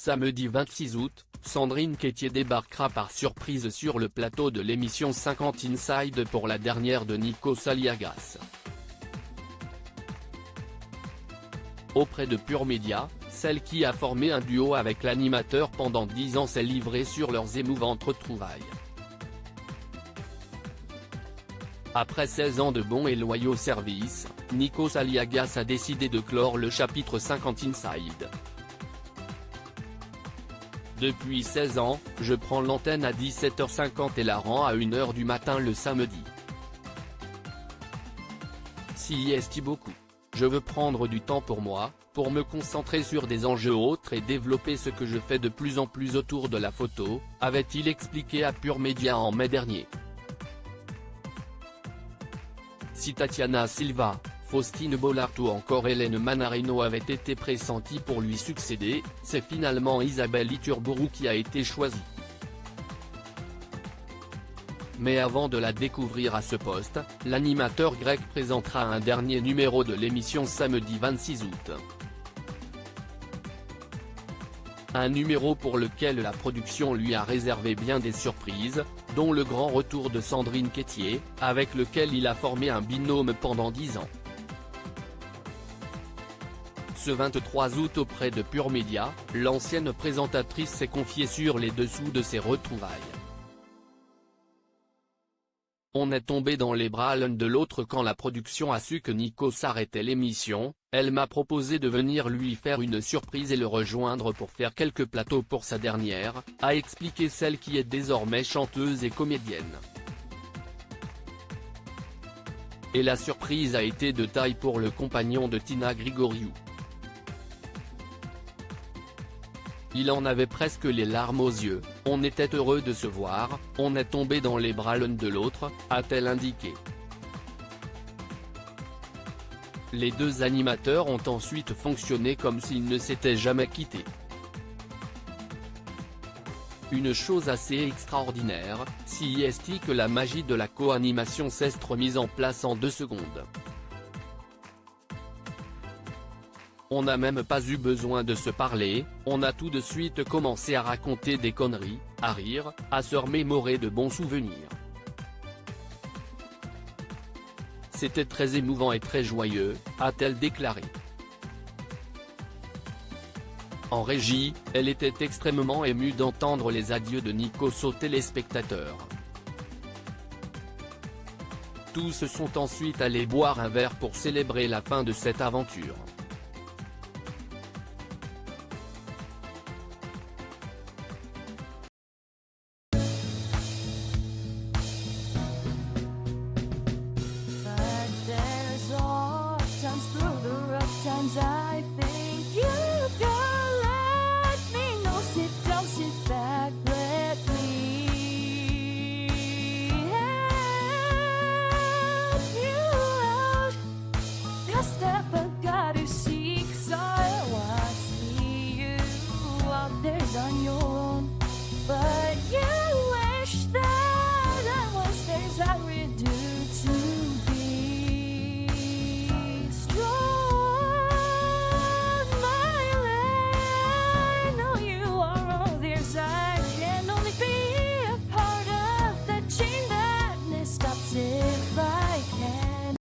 Samedi 26 août, Sandrine Quétier débarquera par surprise sur le plateau de l'émission 50 Inside pour la dernière de Nikos Aliagas. Auprès de Pure Média, celle qui a formé un duo avec l'animateur pendant 10 ans s'est livrée sur leurs émouvantes retrouvailles. Après 16 ans de bons et loyaux services, Nikos Aliagas a décidé de clore le chapitre 50 Inside. Depuis 16 ans, je prends l'antenne à 17h50 et la rends à 1h du matin le samedi. Si est beaucoup. Je veux prendre du temps pour moi, pour me concentrer sur des enjeux autres et développer ce que je fais de plus en plus autour de la photo, avait-il expliqué à Pure Média en mai dernier. Si Tatiana Silva, Faustine Bollard ou encore Hélène Manarino avaient été pressenties pour lui succéder, c'est finalement Isabelle Iturburu qui a été choisie. Mais avant de la découvrir à ce poste, l'animateur grec présentera un dernier numéro de l'émission samedi 26 août. Un numéro pour lequel la production lui a réservé bien des surprises, dont le grand retour de Sandrine Quétier, avec lequel il a formé un binôme pendant 10 ans. Ce 23 août auprès de Pure Média, l'ancienne présentatrice s'est confiée sur les dessous de ses retrouvailles. On est tombé dans les bras l'un de l'autre quand la production a su que Nikos arrêtait l'émission, elle m'a proposé de venir lui faire une surprise et le rejoindre pour faire quelques plateaux pour sa dernière, a expliqué celle qui est désormais chanteuse et comédienne. Et la surprise a été de taille pour le compagnon de Tina Grigoriou. Il en avait presque les larmes aux yeux, on était heureux de se voir, on est tombé dans les bras l'un de l'autre, a-t-elle indiqué. Les deux animateurs ont ensuite fonctionné comme s'ils ne s'étaient jamais quittés. Une chose assez extraordinaire, si est que la magie de la co-animation s'est remise en place en 2 secondes. On n'a même pas eu besoin de se parler, on a tout de suite commencé à raconter des conneries, à rire, à se remémorer de bons souvenirs. C'était très émouvant et très joyeux, a-t-elle déclaré. En régie, elle était extrêmement émue d'entendre les adieux de Nikos aux téléspectateurs. Tous se sont ensuite allés boire un verre pour célébrer la fin de cette aventure.